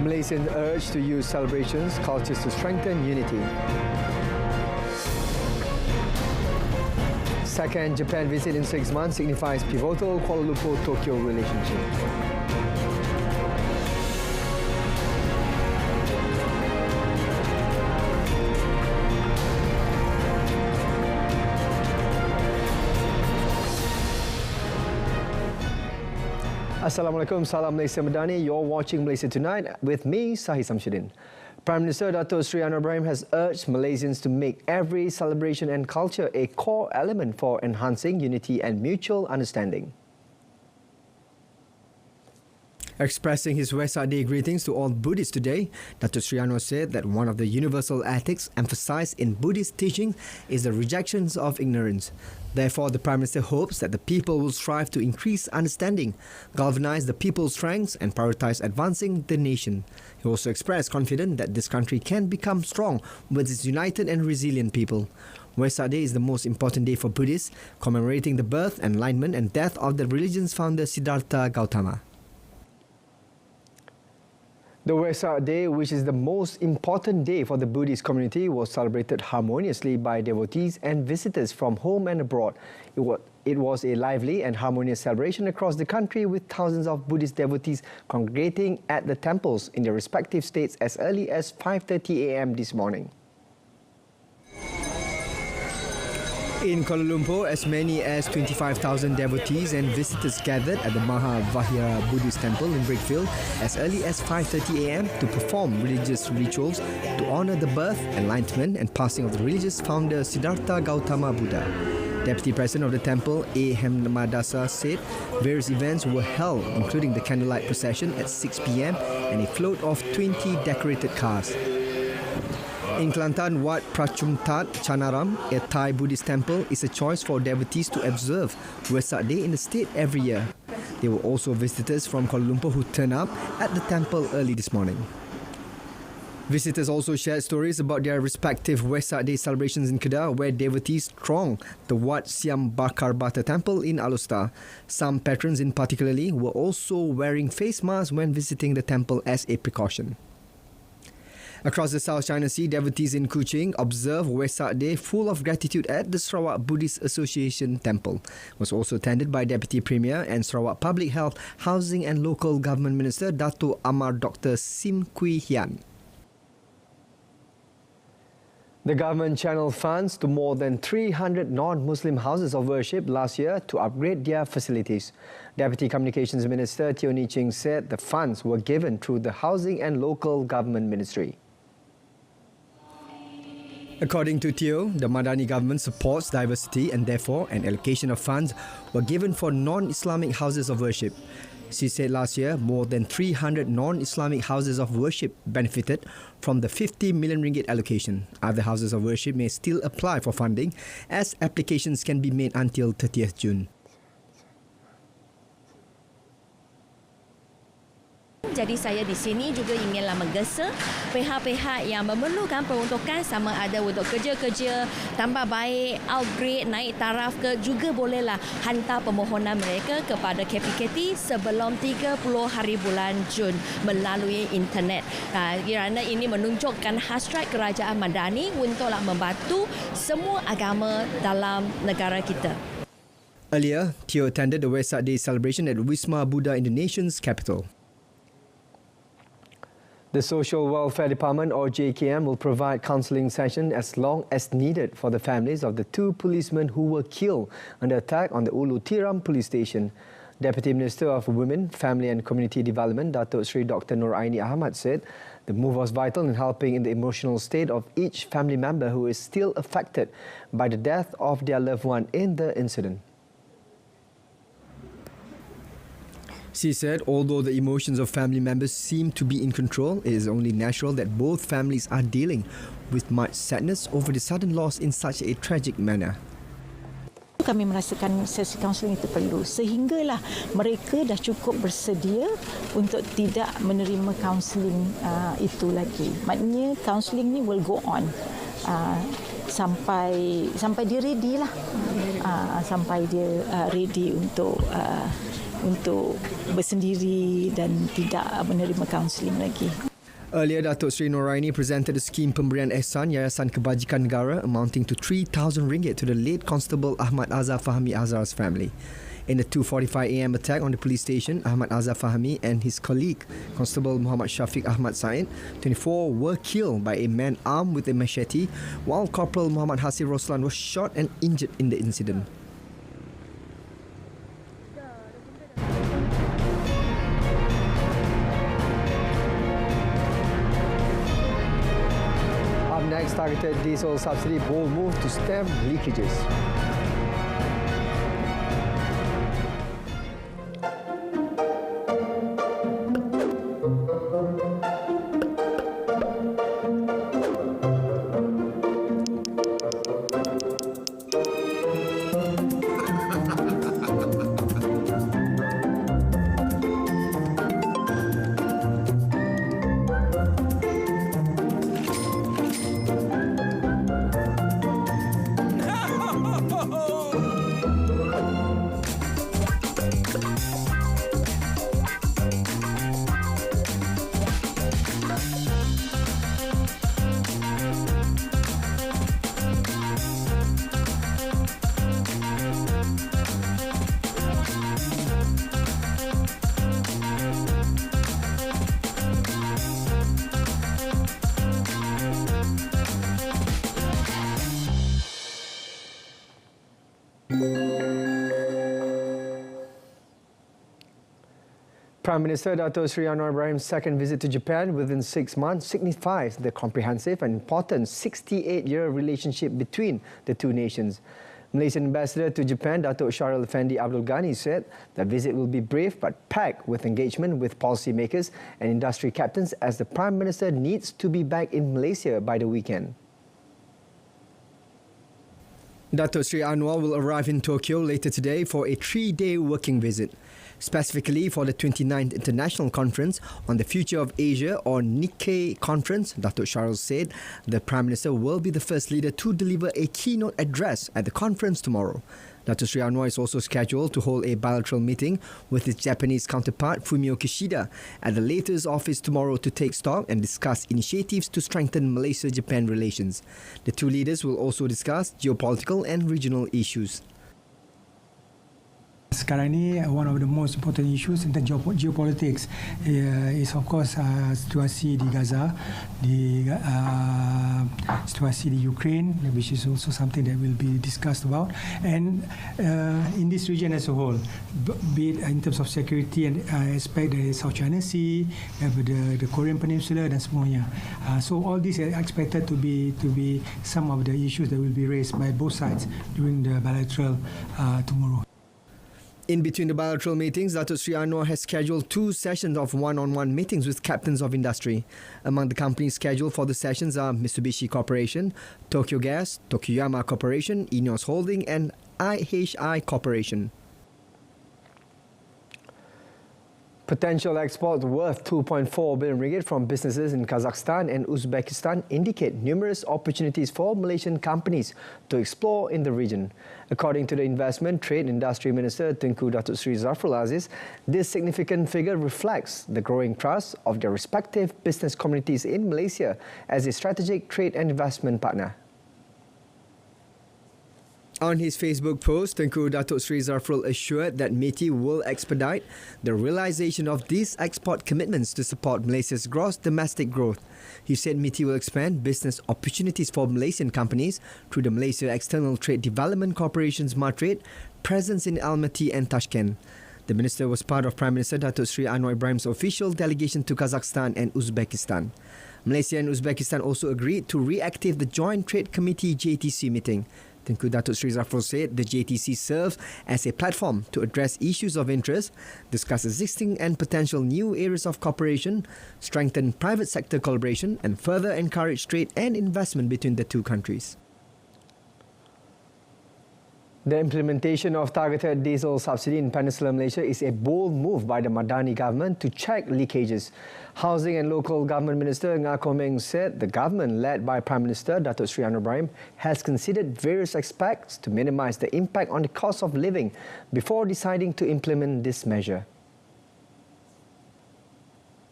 Malaysians urge to use celebrations, cultures to strengthen unity. Second Japan visit in 6 months signifies pivotal Kuala Lumpur-Tokyo relationship. Assalamualaikum, salam Malaysia Madani. You're watching Malaysia Tonight with me, SAHIH. Prime Minister Dato' Sri Anwar Ibrahim has urged Malaysians to make every celebration and culture a core element for enhancing unity and mutual understanding. Expressing his Wesak Day greetings to all Buddhists today, Dato' Sri Anwar said that one of the universal ethics emphasized in Buddhist teaching is the rejection of ignorance. Therefore, the Prime Minister hopes that the people will strive to increase understanding, galvanize the people's strengths and prioritize advancing the nation. He also expressed confidence that this country can become strong with its united and resilient people. Wesak Day is the most important day for Buddhists, commemorating the birth, enlightenment and death of the religion's founder Siddhartha Gautama. The Wesak Day, which is the most important day for the Buddhist community, was celebrated harmoniously by devotees and visitors from home and abroad. It was a lively and harmonious celebration across the country, with thousands of Buddhist devotees congregating at the temples in their respective states as early as 5:30 a.m. this morning. In Kuala Lumpur, as many as 25,000 devotees and visitors gathered at the Mahavihara Buddhist Temple in Brickfield as early as 5:30 a.m. to perform religious rituals to honour the birth, enlightenment and passing of the religious founder Siddhartha Gautama Buddha. Deputy President of the temple, A. Hemmadasa, said various events were held, including the candlelight procession at 6 p.m. and a float of 20 decorated cars. In Kelantan, Wat Prachumtat Chanaram, a Thai Buddhist temple, is a choice for devotees to observe Wesak Day in the state every year. There were also visitors from Kuala Lumpur who turned up at the temple early this morning. Visitors also shared stories about their respective Wesak Day celebrations in Kedah, where devotees thronged the Wat Siam Bakar Bata temple in Alostar. Some patrons in particularly were also wearing face masks when visiting the temple as a precaution. Across the South China Sea, devotees in Kuching observed Wesak Day full of gratitude at the Sarawak Buddhist Association Temple. It was also attended by Deputy Premier and Sarawak Public Health, Housing and Local Government Minister Dato' Amar Dr. Sim Kui Hian. The government channeled funds to more than 300 non-Muslim houses of worship last year to upgrade their facilities. Deputy Communications Minister Teo Ni Ching said the funds were given through the Housing and Local Government Ministry. According to Teo, the Madani government supports diversity and therefore an allocation of funds were given for non-Islamic houses of worship. She said last year more than 300 non-Islamic houses of worship benefited from the 50 million ringgit allocation. Other houses of worship may still apply for funding as applications can be made until 30th June. Jadi saya di sini juga inginlah menggesa pihak-pihak yang memerlukan peruntukan, sama ada untuk kerja-kerja tambah baik, upgrade, naik taraf ke, juga bolehlah hantar permohonan mereka kepada KPKT sebelum 30 hari bulan Jun melalui internet. Kerana ini menunjukkan hasrat kerajaan Madani untuklah membantu semua agama dalam negara kita. Earlier, Teo attended the Wesak Day celebration at Wisma Buddha in the nation's capital. The Social Welfare Department, or JKM, will provide counselling sessions as long as needed for the families of the two policemen who were killed under attack on the Ulu Tiram police station. Deputy Minister of Women, Family and Community Development, Dato' Sri Dr. Nur Aini Ahmad, said the move was vital in helping in the emotional state of each family member who is still affected by the death of their loved one in the incident. She said, although the emotions of family members seem to be in control, it is only natural that both families are dealing with much sadness over the sudden loss in such a tragic manner. Kami merasakan sesi kaunseling itu perlu, sehinggalah mereka dah cukup bersedia untuk tidak menerima kaunseling itu lagi. Maknanya kaunseling ni will go on sampai dia ready lah, sampai dia ready untuk bersendiri dan tidak menerima kaunseling lagi. Earlier, Datuk Seri Noraini presented a scheme pemberian ehsan Yayasan Kebajikan Negara amounting to RM3,000 to the late Constable Ahmad Azhar Fahmi Azhar's family. In the 2:45 a.m. attack on the police station, Ahmad Azhar Fahmi and his colleague, Constable Muhammad Shafiq Ahmad Said, 24, were killed by a man armed with a machete, while Corporal Muhammad Hasif Roslan was shot and injured in the incident. Up next, targeted diesel subsidy bold move to stem leakages. Prime Minister Datuk Seri Anwar Ibrahim's second visit to Japan within 6 months signifies the comprehensive and important 68-year relationship between the two nations. Malaysian Ambassador to Japan, Datuk Sharil Effendi Abdul Ghani, said the visit will be brief but packed with engagement with policymakers and industry captains as the Prime Minister needs to be back in Malaysia by the weekend. Datuk Seri Anwar will arrive in Tokyo later today for a 3-day working visit. Specifically for the 29th International Conference on the Future of Asia or Nikkei Conference, Datuk Sharil said the Prime Minister will be the first leader to deliver a keynote address at the conference tomorrow. Datuk Seri Anwar is also scheduled to hold a bilateral meeting with his Japanese counterpart Fumio Kishida at the latter's office tomorrow to take stock and discuss initiatives to strengthen Malaysia-Japan relations. The two leaders will also discuss geopolitical and regional issues. Sekarang ini one of the most important issues in terms of geopolitics is of course situasi di Gaza, situasi di Ukraine, which is also something that will be discussed about, and in this region as a whole, be it in terms of security and aspect the South China Sea, the Korean Peninsula dan semuanya. So all these are expected to be some of the issues that will be raised by both sides during the bilateral tomorrow. In between the bilateral meetings, Datuk Seri Anwar has scheduled 2 sessions of one-on-one meetings with captains of industry. Among the companies scheduled for the sessions are Mitsubishi Corporation, Tokyo Gas, Tokuyama Corporation, INEOS Holding and SAHIH Corporation. Potential exports worth 2.4 billion ringgit from businesses in Kazakhstan and Uzbekistan indicate numerous opportunities for Malaysian companies to explore in the region. According to the Investment, Trade and Industry Minister Tengku Datuk Seri Zafrul Aziz, this significant figure reflects the growing trust of their respective business communities in Malaysia as a strategic trade and investment partner. On his Facebook post, Tengku Datuk Seri Zafrul assured that MITI will expedite the realisation of these export commitments to support Malaysia's gross domestic growth. He said MITI will expand business opportunities for Malaysian companies through the Malaysia External Trade Development Corporation's Matrade presence in Almaty and Tashkent. The minister was part of Prime Minister Datuk Seri Anwar Ibrahim's official delegation to Kazakhstan and Uzbekistan. Malaysia and Uzbekistan also agreed to reactivate the Joint Trade Committee JTC meeting. Tengku Datuk Seri Zafrul said the JTC serves as a platform to address issues of interest, discuss existing and potential new areas of cooperation, strengthen private sector collaboration and further encourage trade and investment between the two countries. The implementation of targeted diesel subsidy in Peninsular Malaysia is a bold move by the Madani government to check leakages. Housing and Local Government Minister Ngah Komeng said the government, led by Prime Minister Datuk Seri Anwar Ibrahim, has considered various aspects to minimise the impact on the cost of living before deciding to implement this measure.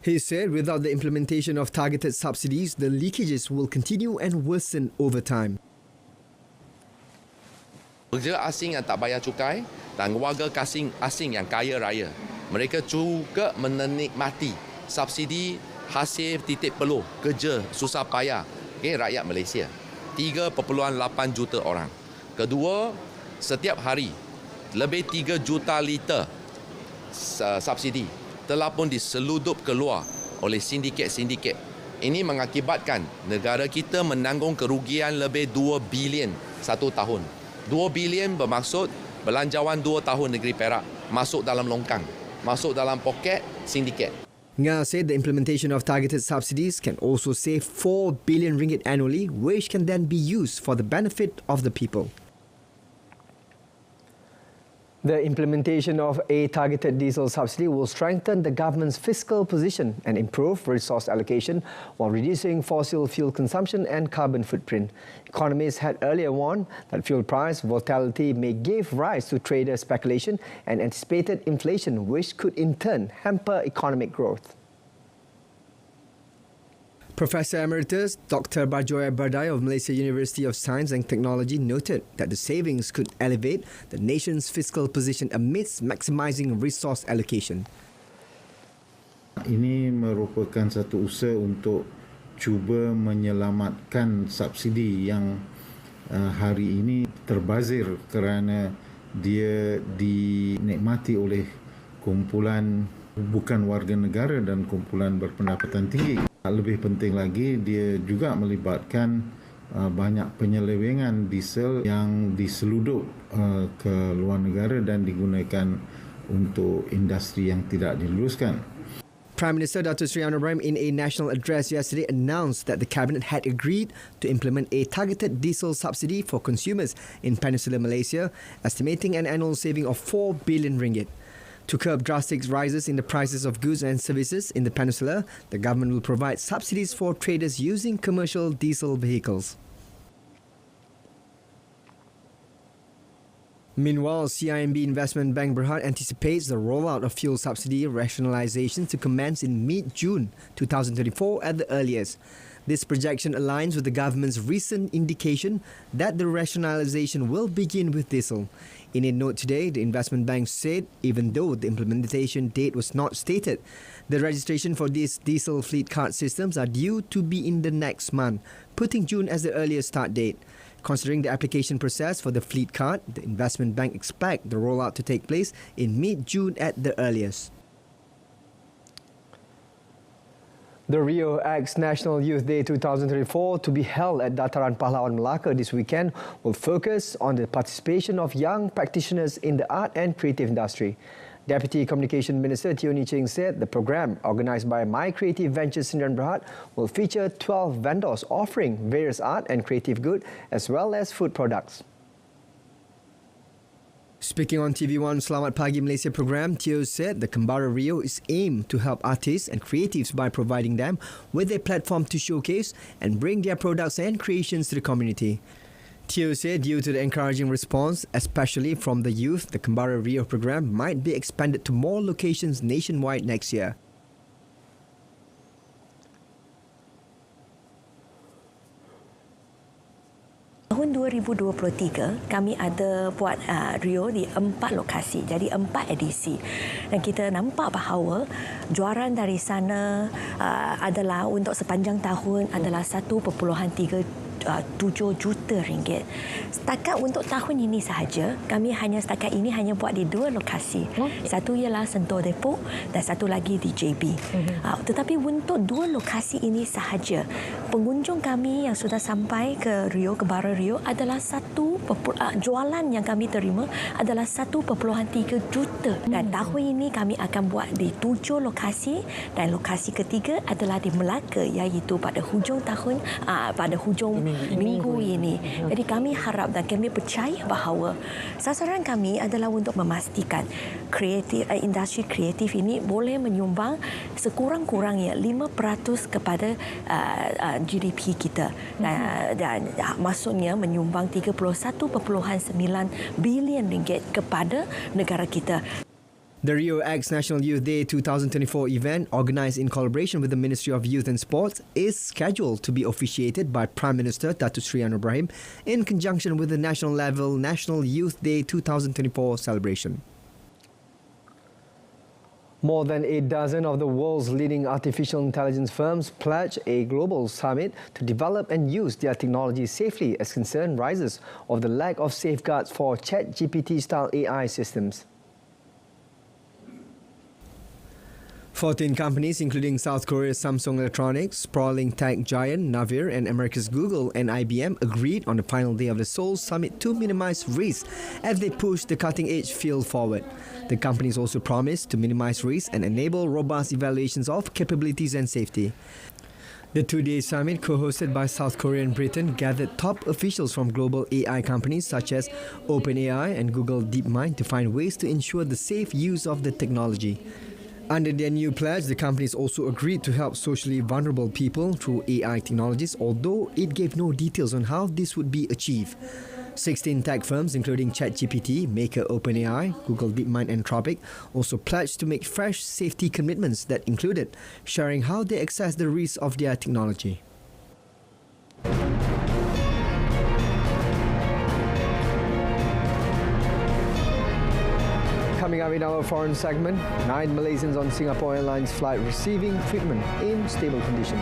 He said without the implementation of targeted subsidies, the leakages will continue and worsen over time. Pekerja asing yang tak bayar cukai dan warga asing yang kaya raya, mereka juga menikmati subsidi hasil titik peluh kerja susah payah rakyat Malaysia. 3.8 juta orang. Kedua, setiap hari lebih 3 juta liter subsidi telah pun diseludup keluar oleh sindiket-sindiket. Ini mengakibatkan negara kita menanggung kerugian lebih 2 bilion satu tahun. 2 bilion bermaksud belanjawan 2 tahun negeri Perak masuk dalam longkang, masuk dalam poket sindiket. Nga said the implementation of targeted subsidies can also save 4 billion ringgit annually, which can then be used for the benefit of the people. The implementation of a targeted diesel subsidy will strengthen the government's fiscal position and improve resource allocation while reducing fossil fuel consumption and carbon footprint. Economists had earlier warned that fuel price volatility may give rise to trader speculation and anticipated inflation, which could in turn hamper economic growth. Professor Emeritus Dr. Barjoya Bardai of Malaysia University of Science and Technology noted that the savings could elevate the nation's fiscal position amidst maximising resource allocation. Ini merupakan satu usaha untuk cuba menyelamatkan subsidi yang hari ini terbazir kerana dia dinikmati oleh kumpulan bukan warga negara dan kumpulan berpendapatan tinggi. Lebih penting lagi, dia juga melibatkan banyak penyelewengan diesel yang diseludup ke luar negara dan digunakan untuk industri yang tidak diluluskan. Prime Minister Dr. Sri Anwar Ibrahim in a national address yesterday announced that the Cabinet had agreed to implement a targeted diesel subsidy for consumers in Peninsular Malaysia, estimating an annual saving of 4 billion ringgit. To curb drastic rises in the prices of goods and services in the peninsula, the government will provide subsidies for traders using commercial diesel vehicles. Meanwhile, CIMB Investment Bank Berhad anticipates the rollout of fuel subsidy rationalisation to commence in mid-June 2024 at the earliest. This projection aligns with the government's recent indication that the rationalisation will begin with diesel. In a note today, the investment bank said even though the implementation date was not stated, the registration for these diesel fleet card systems are due to be in the next month, putting June as the earliest start date. Considering the application process for the fleet card, the investment bank expect the rollout to take place in mid-June at the earliest. The Rio X National Youth Day 2024 to be held at Dataran Pahlawan Melaka this weekend will focus on the participation of young practitioners in the art and creative industry. Deputy Communication Minister Teo Ni Ching said the program, organised by My Creative Ventures Sdn Bhd, will feature 12 vendors offering various art and creative goods as well as food products. Speaking on TV1 Selamat Pagi Malaysia program, Teo said the Kembara Rio is aimed to help artists and creatives by providing them with a platform to showcase and bring their products and creations to the community. Teo said due to the encouraging response, especially from the youth, the Kembara Rio program might be expanded to more locations nationwide next year. Tahun 2023, kami ada buat Rio di 4 lokasi, jadi 4 edisi. Dan kita nampak bahawa juaran dari sana adalah untuk sepanjang tahun adalah 1.7 juta ringgit. Setakat untuk tahun ini sahaja, kami setakat ini hanya buat di 2 lokasi. Satu ialah Sentul Depok dan satu lagi di JB. Tetapi untuk 2 lokasi ini sahaja, pengunjung kami yang sudah sampai ke Rio, Kembara Rio adalah jualan yang kami terima adalah 1.3 juta. Dan tahun ini kami akan buat di 7 lokasi dan lokasi ketiga adalah di Melaka, iaitu pada hujung tahun, pada hujung minggu ini. Jadi kami harap dan kami percaya bahawa sasaran kami adalah untuk memastikan industri kreatif ini boleh menyumbang sekurang-kurangnya 5% kepada GDP kita. Dan maksudnya menyumbang 31.9 bilion ringgit kepada negara kita. The Rio X National Youth Day 2024 event, organised in collaboration with the Ministry of Youth and Sports, is scheduled to be officiated by Prime Minister Datuk Seri Anwar Ibrahim in conjunction with the national level National Youth Day 2024 celebration. More than a dozen of the world's leading artificial intelligence firms pledge a global summit to develop and use their technology safely as concern rises of the lack of safeguards for ChatGPT-style AI systems. 14 companies, including South Korea's Samsung Electronics, sprawling tech giant Navir, and America's Google and IBM, agreed on the final day of the Seoul summit to minimize risk as they push the cutting-edge field forward. The companies also promised to minimize risk and enable robust evaluations of capabilities and safety. The two-day summit, co-hosted by South Korea and Britain, gathered top officials from global AI companies such as OpenAI and Google DeepMind to find ways to ensure the safe use of the technology. Under their new pledge, the companies also agreed to help socially vulnerable people through AI technologies, although it gave no details on how this would be achieved. 16 tech firms, including ChatGPT, maker OpenAI, Google DeepMind and Anthropic, also pledged to make fresh safety commitments that included sharing how they assess the risks of their technology. Coming up in our foreign segment, 9 Malaysians on Singapore Airlines flight receiving treatment in stable condition.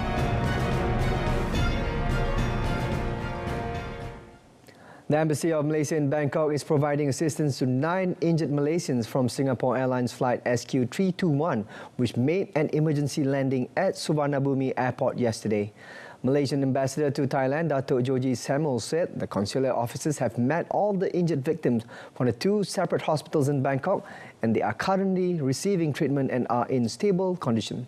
The Embassy of Malaysia in Bangkok is providing assistance to 9 injured Malaysians from Singapore Airlines flight SQ321, which made an emergency landing at Suvarnabhumi Airport yesterday. Malaysian Ambassador to Thailand, Datuk Joji Samuel, said the consular officers have met all the injured victims from the 2 separate hospitals in Bangkok and they are currently receiving treatment and are in stable condition.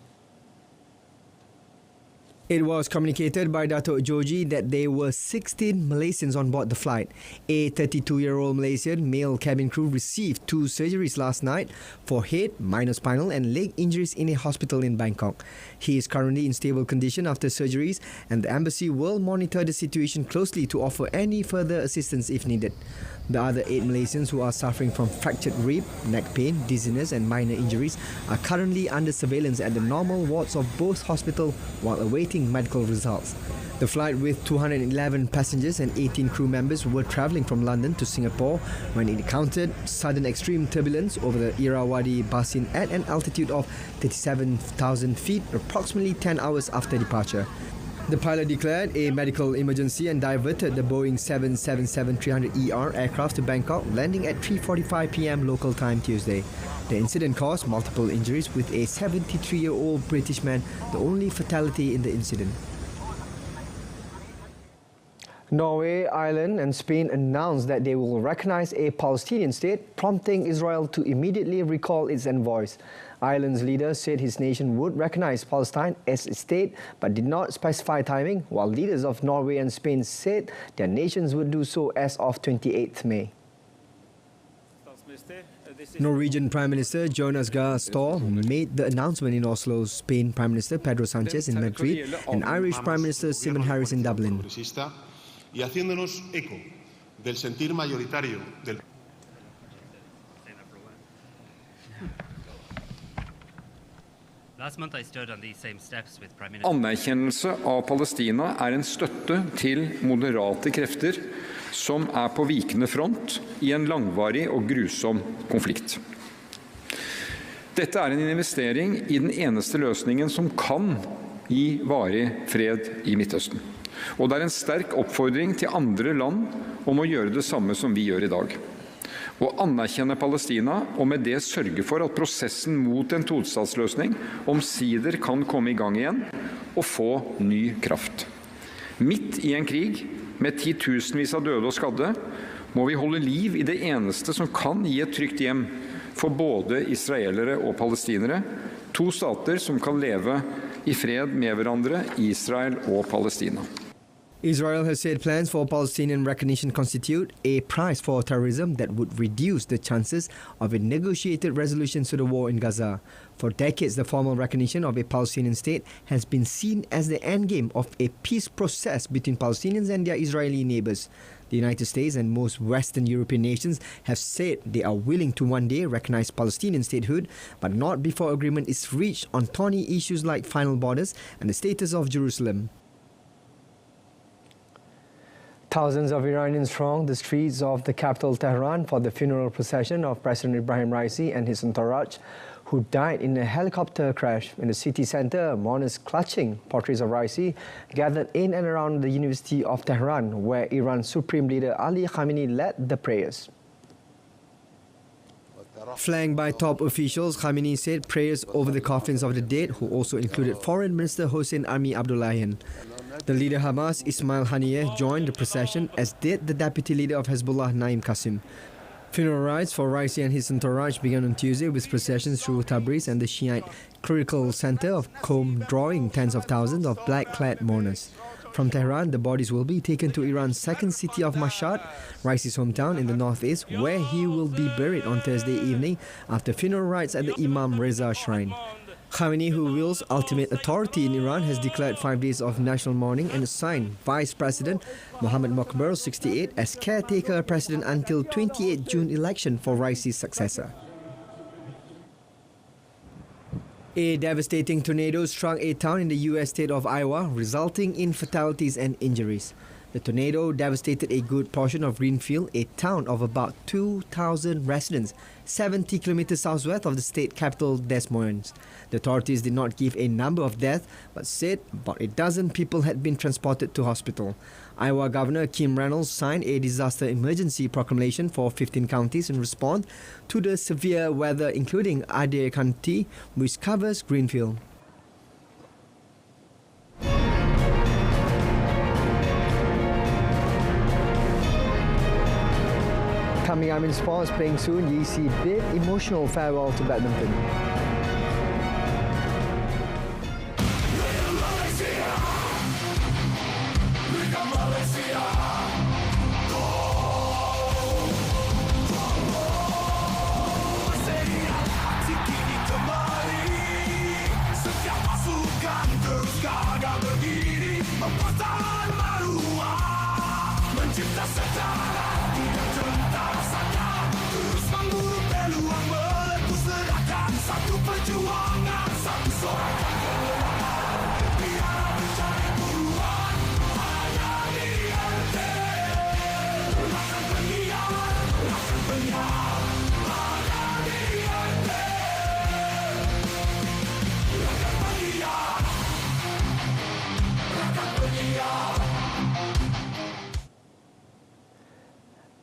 It was communicated by Datuk Joji that there were 16 Malaysians on board the flight. A 32-year-old Malaysian male cabin crew received 2 surgeries last night for head, minor spinal and leg injuries in a hospital in Bangkok. He is currently in stable condition after surgeries and the embassy will monitor the situation closely to offer any further assistance if needed. The other 8 Malaysians who are suffering from fractured rib, neck pain, dizziness and minor injuries are currently under surveillance at the normal wards of both hospitals while awaiting medical results. The flight with 211 passengers and 18 crew members were travelling from London to Singapore when it encountered sudden extreme turbulence over the Irrawaddy Basin at an altitude of 37,000 feet approximately 10 hours after departure. The pilot declared a medical emergency and diverted the Boeing 777-300ER aircraft to Bangkok, landing at 3:45 p.m. local time Tuesday. The incident caused multiple injuries, with a 73-year-old British man the only fatality in the incident. Norway, Ireland and Spain announced that they will recognize a Palestinian state, prompting Israel to immediately recall its envoys. Ireland's leader said his nation would recognize Palestine as a state but did not specify timing, while leaders of Norway and Spain said their nations would do so as of 28th May. Norwegian Prime Minister Jonas Gahr Store made the announcement in Oslo, Spain Prime Minister Pedro Sanchez in Madrid and Irish Prime Minister Simon Harris in Dublin. Y haciéndonos eco del sentir mayoritario del Anerkjennelse av Palestina er en støtte til moderate krefter som er på vikende front i en langvarig og grusom konflikt. Dette er en investering i den eneste løsningen som kan gi varig fred i Midtøsten. Og det er en sterk oppfordring til andre land om å gjøre det samme som vi gjør i dag. Å anerkjenne Palestina og med det sørge for at prosessen mot en tostatsløsning omsider kan komme i gang igjen og få ny kraft. Midt i en krig med titusenvis av døde og skadde må vi holde liv i det eneste som kan gi et trygt hjem for både israelere og palestinere, 2 stater som kan leve i fred med hverandre, Israel og Palestina. Israel has said plans for Palestinian recognition constitute a price for terrorism that would reduce the chances of a negotiated resolution to the war in Gaza. For decades, the formal recognition of a Palestinian state has been seen as the endgame of a peace process between Palestinians and their Israeli neighbors. The United States and most Western European nations have said they are willing to one day recognize Palestinian statehood, but not before agreement is reached on thorny issues like final borders and the status of Jerusalem. Thousands of Iranians thronged the streets of the capital Tehran for the funeral procession of President Ibrahim Raisi and his entourage, who died in a helicopter crash in the city centre. Mourners clutching portraits of Raisi gathered in and around the University of Tehran, where Iran's Supreme Leader Ali Khamenei led the prayers. Flanked by top officials, Khamenei said prayers over the coffins of the dead, who also included Foreign Minister Hossein Amir Abdullahian. The leader Hamas, Ismail Haniyeh, joined the procession, as did the deputy leader of Hezbollah, Naim Qasim. Funeral rites for Raisi and his entourage began on Tuesday with processions through Tabriz and the Shiite clerical centre of Qom, drawing tens of thousands of black-clad mourners. From Tehran, the bodies will be taken to Iran's second city of Mashhad, Raisi's hometown in the northeast, where he will be buried on Thursday evening after funeral rites at the Imam Reza Shrine. Khamenei, who wields ultimate authority in Iran, has declared 5 days of national mourning and assigned Vice President Mohammad Mokber, 68, as caretaker president until 28 June election for Raisi's successor. A devastating tornado struck a town in the U.S. state of Iowa, resulting in fatalities and injuries. The tornado devastated a good portion of Greenfield, a town of about 2,000 residents, 70 kilometers southwest of the state capital, Des Moines. The authorities did not give a number of deaths, but said about a dozen people had been transported to hospital. Iowa Governor Kim Reynolds signed a disaster emergency proclamation for 15 counties in response to the severe weather, including Adair County, which covers Greenfield. Coming up in sports, playing soon, YC bid emotional farewell to badminton.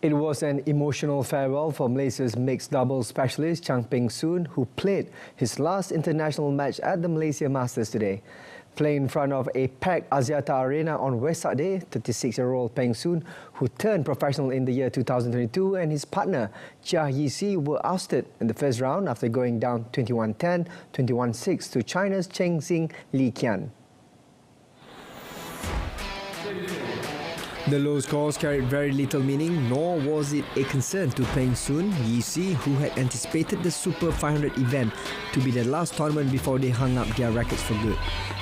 It was an emotional farewell for Malaysia's mixed doubles specialist Chang Peng Soon, who played his last international match at the Malaysia Masters today. Playing in front of a packed Axiata Arena on Wesak Day, 36-year-old Peng Soon, who turned professional in the year 2022, and his partner Chia Yi-Si were ousted in the first round after going down 21-10, 21-6 to China's Cheng Xing Li Qian. The low scores carried very little meaning, nor was it a concern to Peng Soon, Yi-Si, who had anticipated the Super 500 event to be their last tournament before they hung up their rackets for good.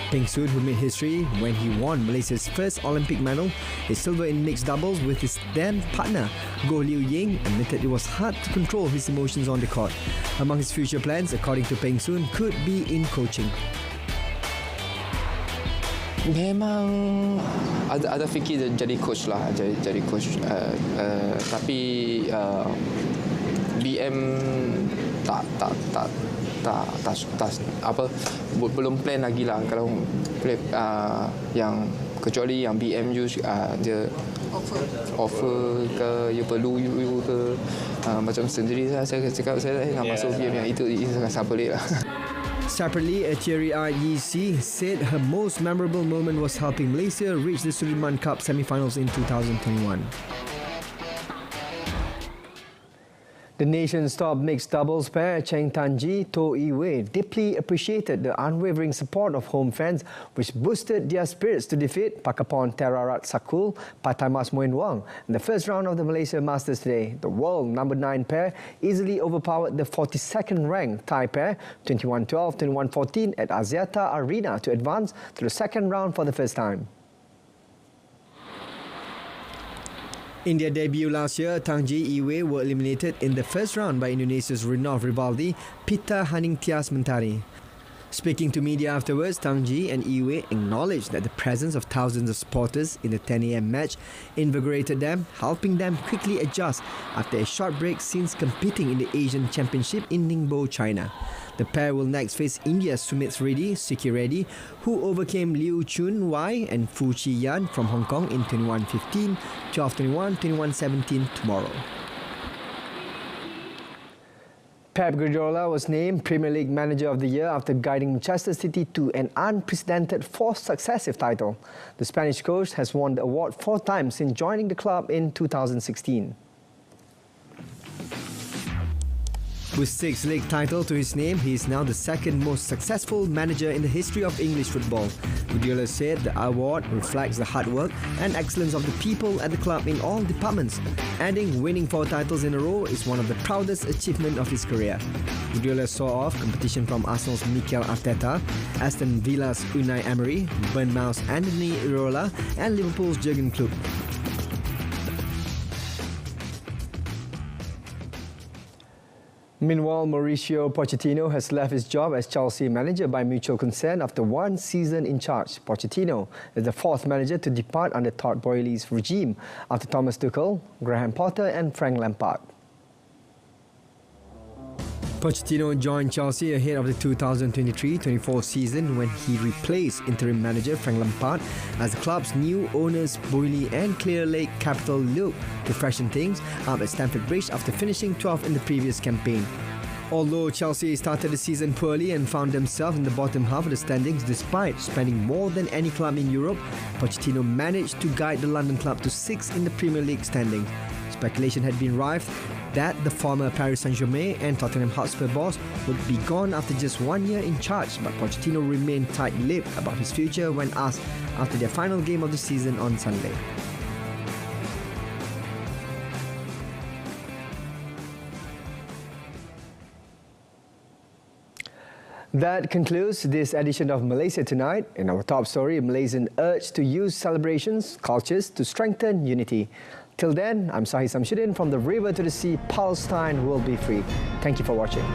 Peng Soon, who made history when he won Malaysia's first Olympic medal, a silver in mixed doubles with his then partner Goh Liu Ying, admitted it was hard to control his emotions on the court. Among his future plans, according to Peng Soon, could be in coaching. Memang ada fikir jadi coach lah, jadi coach. Tapi BM tak apa, belum plan lagi lah. Kalau play, yang kecuali yang BM dia offer ke, you perlu you ke, macam sendiri saya cakap saya nak masuk BM yang itu sangat pelik lah. Separately, a teary-eyed Yi-Si said her most memorable moment was helping Malaysia reach the Sudirman Cup semi-finals in 2021. The nation's top mixed doubles pair, Cheng Tan-ji, To Yi-wei, deeply appreciated the unwavering support of home fans, which boosted their spirits to defeat Pakapon Terarat Sakul, Pataimas Moen Wang in the first round of the Malaysia Masters today. The world number 9 pair easily overpowered the 42nd ranked Thai pair, 21-12, 21-14 at Axiata Arena to advance to the second round for the first time. In their debut last year, Tang Ji Iwe were eliminated in the first round by Indonesia's renowned rivalry, Pita Haningtyas Mentari. Speaking to media afterwards, Tang Ji and Iwe acknowledged that the presence of thousands of supporters in the 10 a.m. match invigorated them, helping them quickly adjust after a short break since competing in the Asian Championship in Ningbo, China. The pair will next face India's Sumit Siki Reddy, who overcame Liu Chun Wai and Fu Chi Yan from Hong Kong in 21-15, 12-21, 21-17 tomorrow. Pep Guardiola was named Premier League Manager of the Year after guiding Manchester City to an unprecedented fourth successive title. The Spanish coach has won the award 4 times since joining the club in 2016. With 6 league titles to his name, he is now the second most successful manager in the history of English football. Guardiola said the award reflects the hard work and excellence of the people at the club in all departments, adding winning 4 titles in a row is one of the proudest achievements of his career. Guardiola saw off competition from Arsenal's Mikel Arteta, Aston Villa's Unai Emery, Bournemouth's Anthony Iraola and Liverpool's Jurgen Klopp. Meanwhile, Mauricio Pochettino has left his job as Chelsea manager by mutual consent after 1 season in charge. Pochettino is the 4th manager to depart under Todd Boehly's regime after Thomas Tuchel, Graham Potter and Frank Lampard. Pochettino joined Chelsea ahead of the 2023-24 season when he replaced interim manager Frank Lampard as the club's new owners Boehly and Clear Lake Capital look to freshen things up at Stamford Bridge after finishing 12th in the previous campaign. Although Chelsea started the season poorly and found themselves in the bottom half of the standings despite spending more than any club in Europe, Pochettino managed to guide the London club to 6th in the Premier League standings. Speculation had been rife that the former Paris Saint-Germain and Tottenham Hotspur boss would be gone after just 1 year in charge, but Pochettino remained tight-lipped about his future when asked after their final game of the season on Sunday. That concludes this edition of Malaysia Tonight. In our top story, Malaysians urged to use celebrations, cultures to strengthen unity. Till then, I'm SAHIH from the river to the sea. Palestine will be free. Thank you for watching.